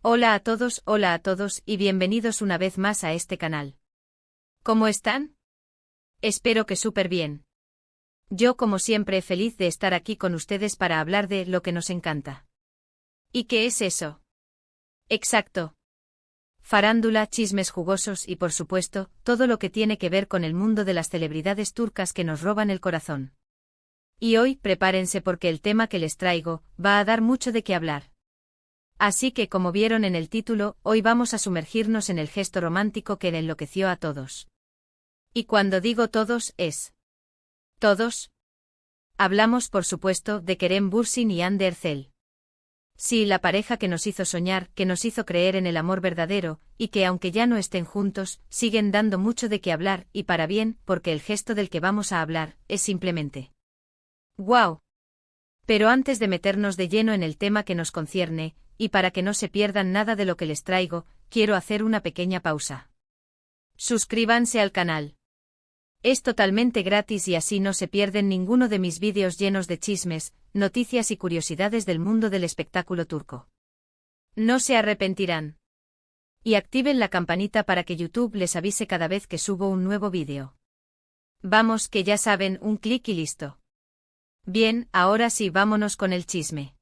Hola a todos y bienvenidos una vez más a este canal. ¿Cómo están? Espero que súper bien. Yo como siempre feliz de estar aquí con ustedes para hablar de lo que nos encanta. ¿Y qué es eso? Exacto. Farándula, chismes jugosos y por supuesto, todo lo que tiene que ver con el mundo de las celebridades turcas que nos roban el corazón. Y hoy prepárense porque el tema que les traigo va a dar mucho de qué hablar. Así que como vieron en el título, hoy vamos a sumergirnos en el gesto romántico que enloqueció a todos. Y cuando digo todos, es todos. Hablamos por supuesto de Kerem Bürsin y Hande Erçel. Sí, la pareja que nos hizo soñar, que nos hizo creer en el amor verdadero, y que aunque ya no estén juntos, siguen dando mucho de qué hablar, y para bien, porque el gesto del que vamos a hablar, es simplemente ¡guau! Pero antes de meternos de lleno en el tema que nos concierne, y para que no se pierdan nada de lo que les traigo, quiero hacer una pequeña pausa. Suscríbanse al canal. Es totalmente gratis y así no se pierden ninguno de mis vídeos llenos de chismes, noticias y curiosidades del mundo del espectáculo turco. No se arrepentirán. Y activen la campanita para que YouTube les avise cada vez que subo un nuevo vídeo. Vamos, que ya saben, un clic y listo. Bien, ahora sí, vámonos con el chisme.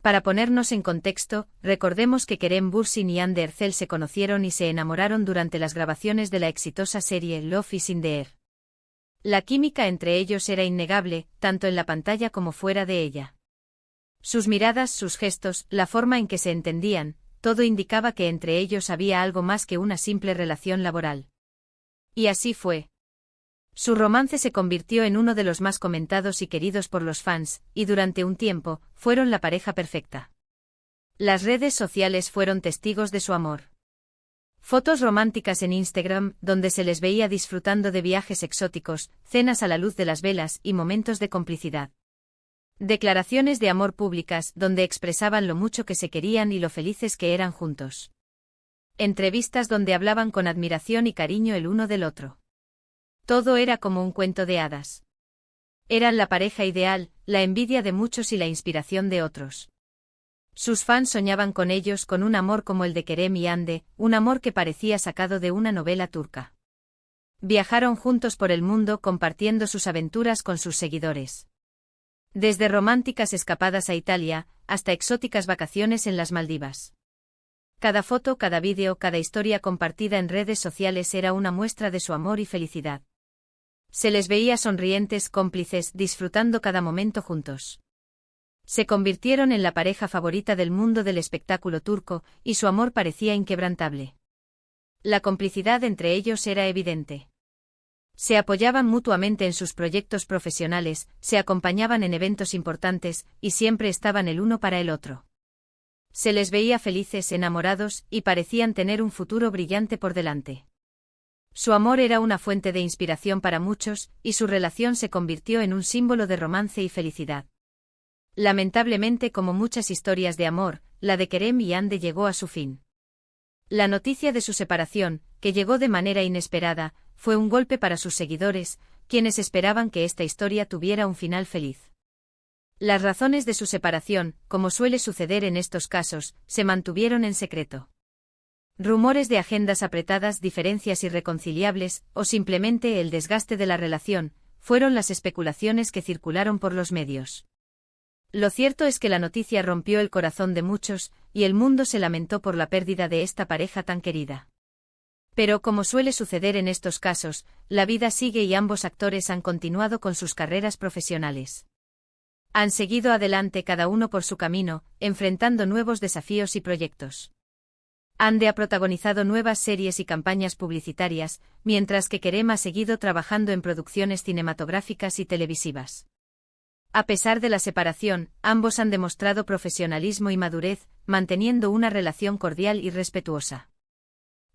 Para ponernos en contexto, recordemos que Kerem Bürsin y Hande Erçel se conocieron y se enamoraron durante las grabaciones de la exitosa serie Love is in the Air. La química entre ellos era innegable, tanto en la pantalla como fuera de ella. Sus miradas, sus gestos, la forma en que se entendían, todo indicaba que entre ellos había algo más que una simple relación laboral. Y así fue. Su romance se convirtió en uno de los más comentados y queridos por los fans, y durante un tiempo, fueron la pareja perfecta. Las redes sociales fueron testigos de su amor. Fotos románticas en Instagram, donde se les veía disfrutando de viajes exóticos, cenas a la luz de las velas y momentos de complicidad. Declaraciones de amor públicas, donde expresaban lo mucho que se querían y lo felices que eran juntos. Entrevistas donde hablaban con admiración y cariño el uno del otro. Todo era como un cuento de hadas. Eran la pareja ideal, la envidia de muchos y la inspiración de otros. Sus fans soñaban con ellos con un amor como el de Kerem y Hande, un amor que parecía sacado de una novela turca. Viajaron juntos por el mundo compartiendo sus aventuras con sus seguidores. Desde románticas escapadas a Italia, hasta exóticas vacaciones en las Maldivas. Cada foto, cada vídeo, cada historia compartida en redes sociales era una muestra de su amor y felicidad. Se les veía sonrientes, cómplices, disfrutando cada momento juntos. Se convirtieron en la pareja favorita del mundo del espectáculo turco, y su amor parecía inquebrantable. La complicidad entre ellos era evidente. Se apoyaban mutuamente en sus proyectos profesionales, se acompañaban en eventos importantes, y siempre estaban el uno para el otro. Se les veía felices, enamorados, y parecían tener un futuro brillante por delante. Su amor era una fuente de inspiración para muchos, y su relación se convirtió en un símbolo de romance y felicidad. Lamentablemente, como muchas historias de amor, la de Kerem y Hande llegó a su fin. La noticia de su separación, que llegó de manera inesperada, fue un golpe para sus seguidores, quienes esperaban que esta historia tuviera un final feliz. Las razones de su separación, como suele suceder en estos casos, se mantuvieron en secreto. Rumores de agendas apretadas, diferencias irreconciliables, o simplemente el desgaste de la relación, fueron las especulaciones que circularon por los medios. Lo cierto es que la noticia rompió el corazón de muchos, y el mundo se lamentó por la pérdida de esta pareja tan querida. Pero como suele suceder en estos casos, la vida sigue y ambos actores han continuado con sus carreras profesionales. Han seguido adelante cada uno por su camino, enfrentando nuevos desafíos y proyectos. Hande ha protagonizado nuevas series y campañas publicitarias, mientras que Kerem ha seguido trabajando en producciones cinematográficas y televisivas. A pesar de la separación, ambos han demostrado profesionalismo y madurez, manteniendo una relación cordial y respetuosa.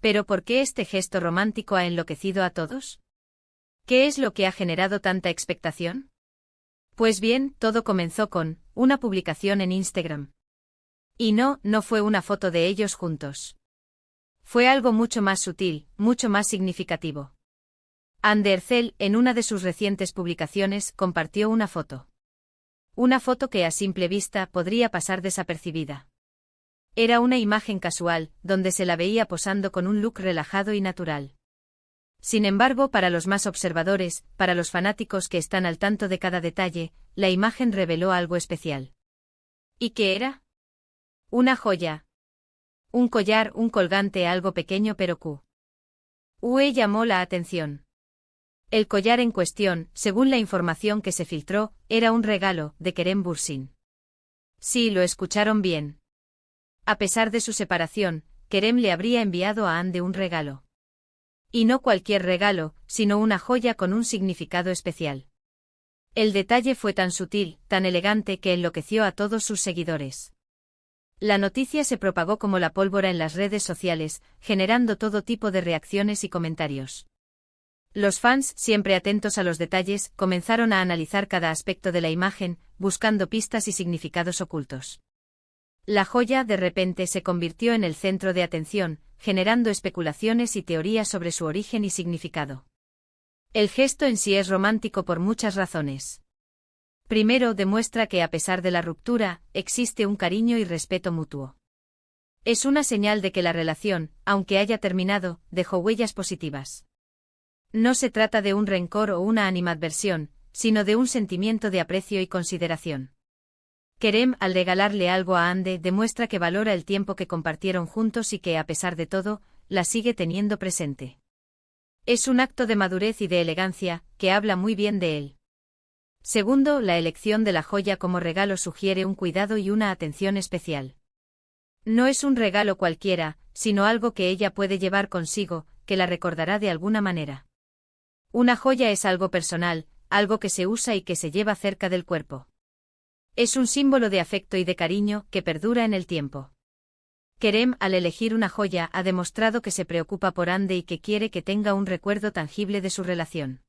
¿Pero por qué este gesto romántico ha enloquecido a todos? ¿Qué es lo que ha generado tanta expectación? Pues bien, todo comenzó con una publicación en Instagram. Y no fue una foto de ellos juntos. Fue algo mucho más sutil, mucho más significativo. Hande Erçel, en una de sus recientes publicaciones, compartió una foto. Una foto que a simple vista podría pasar desapercibida. Era una imagen casual, donde se la veía posando con un look relajado y natural. Sin embargo, para los más observadores, para los fanáticos que están al tanto de cada detalle, la imagen reveló algo especial. ¿Y qué era? Una joya. Un collar, un colgante, algo pequeño pero llamó la atención. El collar en cuestión, según la información que se filtró, era un regalo de Kerem Bürsin. Sí, lo escucharon bien. A pesar de su separación, Kerem le habría enviado a Hande un regalo. Y no cualquier regalo, sino una joya con un significado especial. El detalle fue tan sutil, tan elegante que enloqueció a todos sus seguidores. La noticia se propagó como la pólvora en las redes sociales, generando todo tipo de reacciones y comentarios. Los fans, siempre atentos a los detalles, comenzaron a analizar cada aspecto de la imagen, buscando pistas y significados ocultos. La joya de repente se convirtió en el centro de atención, generando especulaciones y teorías sobre su origen y significado. El gesto en sí es romántico por muchas razones. Primero, demuestra que a pesar de la ruptura, existe un cariño y respeto mutuo. Es una señal de que la relación, aunque haya terminado, dejó huellas positivas. No se trata de un rencor o una animadversión, sino de un sentimiento de aprecio y consideración. Kerem, al regalarle algo a Hande, demuestra que valora el tiempo que compartieron juntos y que, a pesar de todo, la sigue teniendo presente. Es un acto de madurez y de elegancia, que habla muy bien de él. Segundo, la elección de la joya como regalo sugiere un cuidado y una atención especial. No es un regalo cualquiera, sino algo que ella puede llevar consigo, que la recordará de alguna manera. Una joya es algo personal, algo que se usa y que se lleva cerca del cuerpo. Es un símbolo de afecto y de cariño que perdura en el tiempo. Kerem, al elegir una joya, ha demostrado que se preocupa por Hande y que quiere que tenga un recuerdo tangible de su relación.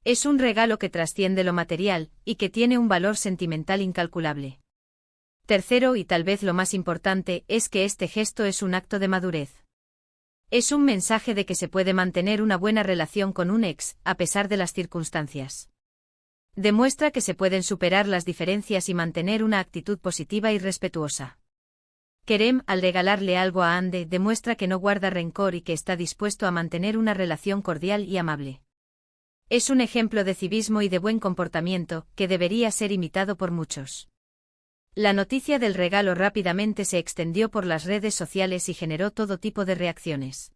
Es un regalo que trasciende lo material, y que tiene un valor sentimental incalculable. Tercero, y tal vez lo más importante, es que este gesto es un acto de madurez. Es un mensaje de que se puede mantener una buena relación con un ex, a pesar de las circunstancias. Demuestra que se pueden superar las diferencias y mantener una actitud positiva y respetuosa. Kerem, al regalarle algo a Hande, demuestra que no guarda rencor y que está dispuesto a mantener una relación cordial y amable. Es un ejemplo de civismo y de buen comportamiento, que debería ser imitado por muchos. La noticia del regalo rápidamente se extendió por las redes sociales y generó todo tipo de reacciones.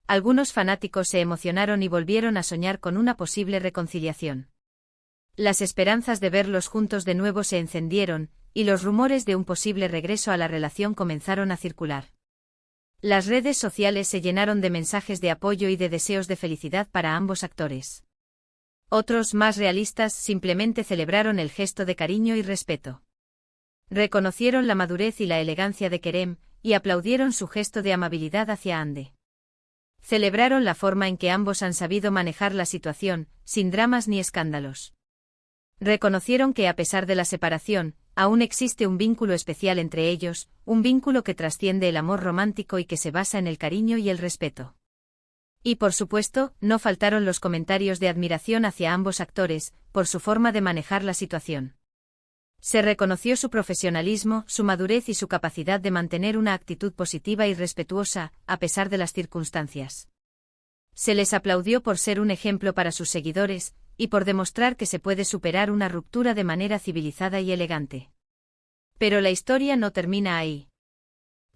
Algunos fanáticos se emocionaron y volvieron a soñar con una posible reconciliación. Las esperanzas de verlos juntos de nuevo se encendieron, y los rumores de un posible regreso a la relación comenzaron a circular. Las redes sociales se llenaron de mensajes de apoyo y de deseos de felicidad para ambos actores. Otros, más realistas, simplemente celebraron el gesto de cariño y respeto. Reconocieron la madurez y la elegancia de Kerem, y aplaudieron su gesto de amabilidad hacia Hande. Celebraron la forma en que ambos han sabido manejar la situación, sin dramas ni escándalos. Reconocieron que a pesar de la separación, aún existe un vínculo especial entre ellos, un vínculo que trasciende el amor romántico y que se basa en el cariño y el respeto. Y por supuesto, no faltaron los comentarios de admiración hacia ambos actores, por su forma de manejar la situación. Se reconoció su profesionalismo, su madurez y su capacidad de mantener una actitud positiva y respetuosa, a pesar de las circunstancias. Se les aplaudió por ser un ejemplo para sus seguidores, y por demostrar que se puede superar una ruptura de manera civilizada y elegante. Pero la historia no termina ahí.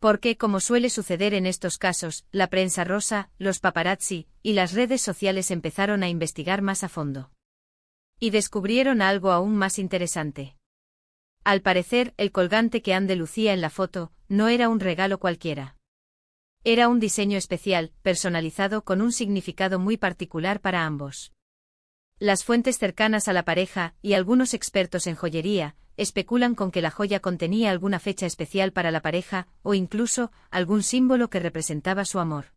Porque, como suele suceder en estos casos, la prensa rosa, los paparazzi y las redes sociales empezaron a investigar más a fondo. Y descubrieron algo aún más interesante. Al parecer, el colgante que Hande lucía en la foto no era un regalo cualquiera. Era un diseño especial, personalizado con un significado muy particular para ambos. Las fuentes cercanas a la pareja, y algunos expertos en joyería, especulan con que la joya contenía alguna fecha especial para la pareja, o incluso, algún símbolo que representaba su amor.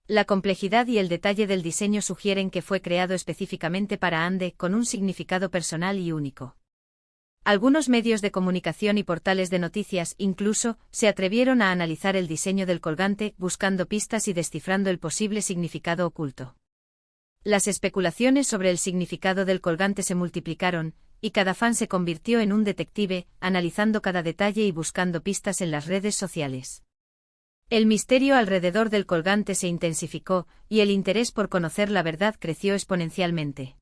La complejidad y el detalle del diseño sugieren que fue creado específicamente para Hande, con un significado personal y único. Algunos medios de comunicación y portales de noticias incluso se atrevieron a analizar el diseño del colgante, buscando pistas y descifrando el posible significado oculto. Las especulaciones sobre el significado del colgante se multiplicaron, y cada fan se convirtió en un detective, analizando cada detalle y buscando pistas en las redes sociales. El misterio alrededor del colgante se intensificó, y el interés por conocer la verdad creció exponencialmente.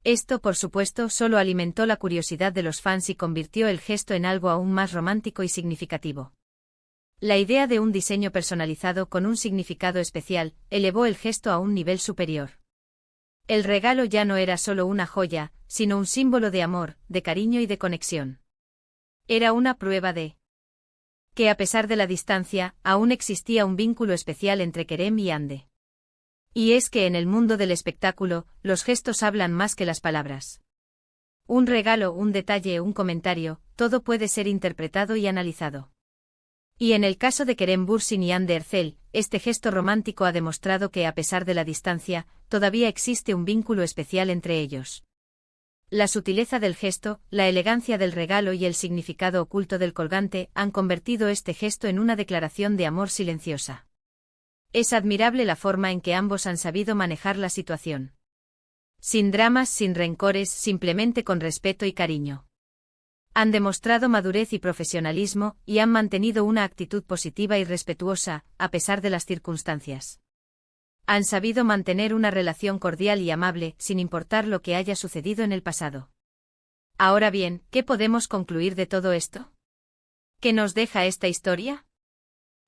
Esto, por supuesto, solo alimentó la curiosidad de los fans y convirtió el gesto en algo aún más romántico y significativo. La idea de un diseño personalizado con un significado especial elevó el gesto a un nivel superior. El regalo ya no era solo una joya, sino un símbolo de amor, de cariño y de conexión. Era una prueba de que, a pesar de la distancia, aún existía un vínculo especial entre Kerem y Hande. Y es que en el mundo del espectáculo, los gestos hablan más que las palabras. Un regalo, un detalle, un comentario, todo puede ser interpretado y analizado. Y en el caso de Kerem Bürsin y Hande Erçel, este gesto romántico ha demostrado que, a pesar de la distancia, todavía existe un vínculo especial entre ellos. La sutileza del gesto, la elegancia del regalo y el significado oculto del colgante han convertido este gesto en una declaración de amor silenciosa. Es admirable la forma en que ambos han sabido manejar la situación. Sin dramas, sin rencores, simplemente con respeto y cariño. Han demostrado madurez y profesionalismo, y han mantenido una actitud positiva y respetuosa, a pesar de las circunstancias. Han sabido mantener una relación cordial y amable, sin importar lo que haya sucedido en el pasado. Ahora bien, ¿qué podemos concluir de todo esto? ¿Qué nos deja esta historia?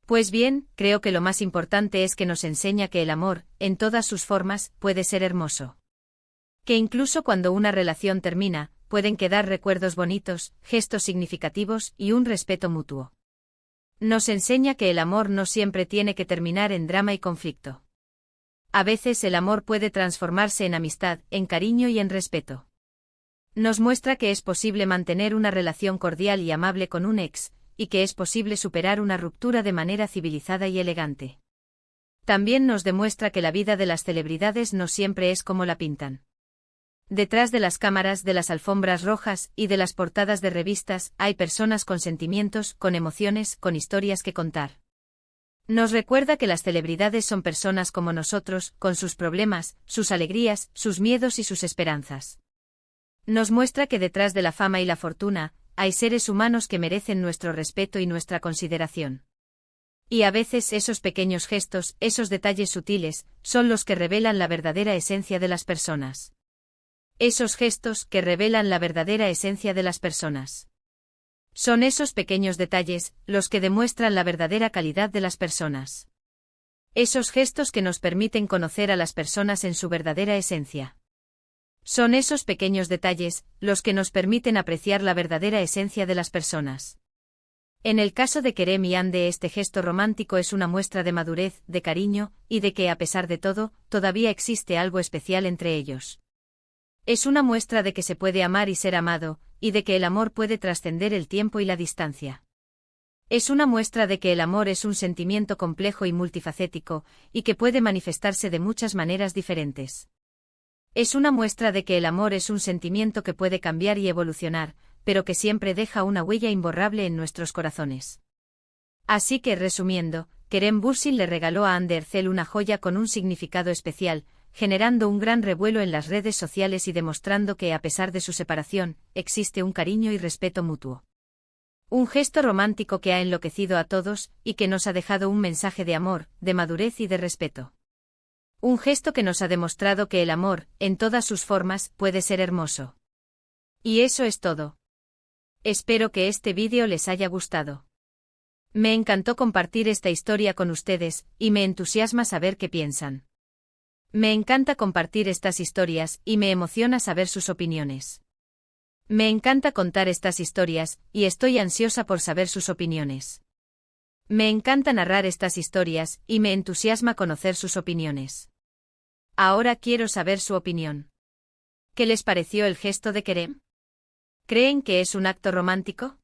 Pues bien, creo que lo más importante es que nos enseña que el amor, en todas sus formas, puede ser hermoso. Que incluso cuando una relación termina, pueden quedar recuerdos bonitos, gestos significativos y un respeto mutuo. Nos enseña que el amor no siempre tiene que terminar en drama y conflicto. A veces el amor puede transformarse en amistad, en cariño y en respeto. Nos muestra que es posible mantener una relación cordial y amable con un ex, y que es posible superar una ruptura de manera civilizada y elegante. También nos demuestra que la vida de las celebridades no siempre es como la pintan. Detrás de las cámaras, de las alfombras rojas y de las portadas de revistas, hay personas con sentimientos, con emociones, con historias que contar. Nos recuerda que las celebridades son personas como nosotros, con sus problemas, sus alegrías, sus miedos y sus esperanzas. Nos muestra que detrás de la fama y la fortuna, hay seres humanos que merecen nuestro respeto y nuestra consideración. Y a veces esos pequeños gestos, esos detalles sutiles, son los que revelan la verdadera esencia de las personas. Esos gestos que revelan la verdadera esencia de las personas. Son esos pequeños detalles, los que demuestran la verdadera calidad de las personas. Esos gestos que nos permiten conocer a las personas en su verdadera esencia. Son esos pequeños detalles, los que nos permiten apreciar la verdadera esencia de las personas. En el caso de Kerem y Hande, este gesto romántico es una muestra de madurez, de cariño, y de que, a pesar de todo, todavía existe algo especial entre ellos. Es una muestra de que se puede amar y ser amado, y de que el amor puede trascender el tiempo y la distancia. Es una muestra de que el amor es un sentimiento complejo y multifacético, y que puede manifestarse de muchas maneras diferentes. Es una muestra de que el amor es un sentimiento que puede cambiar y evolucionar, pero que siempre deja una huella imborrable en nuestros corazones. Así que, resumiendo, Kerem Bürsin le regaló a Hande Erçel una joya con un significado especial, generando un gran revuelo en las redes sociales y demostrando que, a pesar de su separación, existe un cariño y respeto mutuo. Un gesto romántico que ha enloquecido a todos, y que nos ha dejado un mensaje de amor, de madurez y de respeto. Un gesto que nos ha demostrado que el amor, en todas sus formas, puede ser hermoso. Y eso es todo. Espero que este vídeo les haya gustado. Me encantó compartir esta historia con ustedes, y me entusiasma saber qué piensan. Me encanta compartir estas historias, y me emociona saber sus opiniones. Me encanta contar estas historias, y estoy ansiosa por saber sus opiniones. Me encanta narrar estas historias, y me entusiasma conocer sus opiniones. Ahora quiero saber su opinión. ¿Qué les pareció el gesto de Kerem? ¿Creen que es un acto romántico?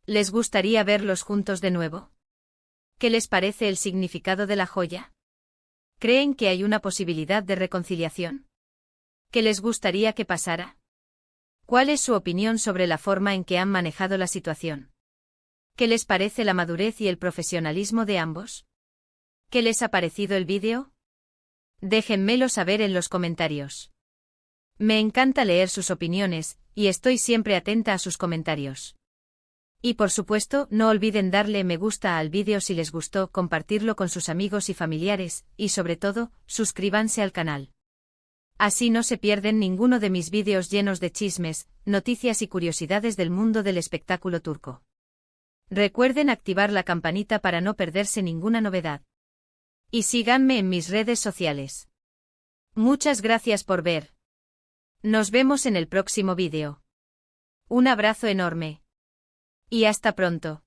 ¿Les gustaría verlos juntos de nuevo? ¿Qué les parece el significado de la joya? ¿Creen que hay una posibilidad de reconciliación? ¿Qué les gustaría que pasara? ¿Cuál es su opinión sobre la forma en que han manejado la situación? ¿Qué les parece la madurez y el profesionalismo de ambos? ¿Qué les ha parecido el vídeo? Déjenmelo saber en los comentarios. Me encanta leer sus opiniones, y estoy siempre atenta a sus comentarios. Y por supuesto, no olviden darle me gusta al vídeo si les gustó, compartirlo con sus amigos y familiares, y sobre todo, suscríbanse al canal. Así no se pierden ninguno de mis vídeos llenos de chismes, noticias y curiosidades del mundo del espectáculo turco. Recuerden activar la campanita para no perderse ninguna novedad. Y síganme en mis redes sociales. Muchas gracias por ver. Nos vemos en el próximo vídeo. Un abrazo enorme. Y hasta pronto.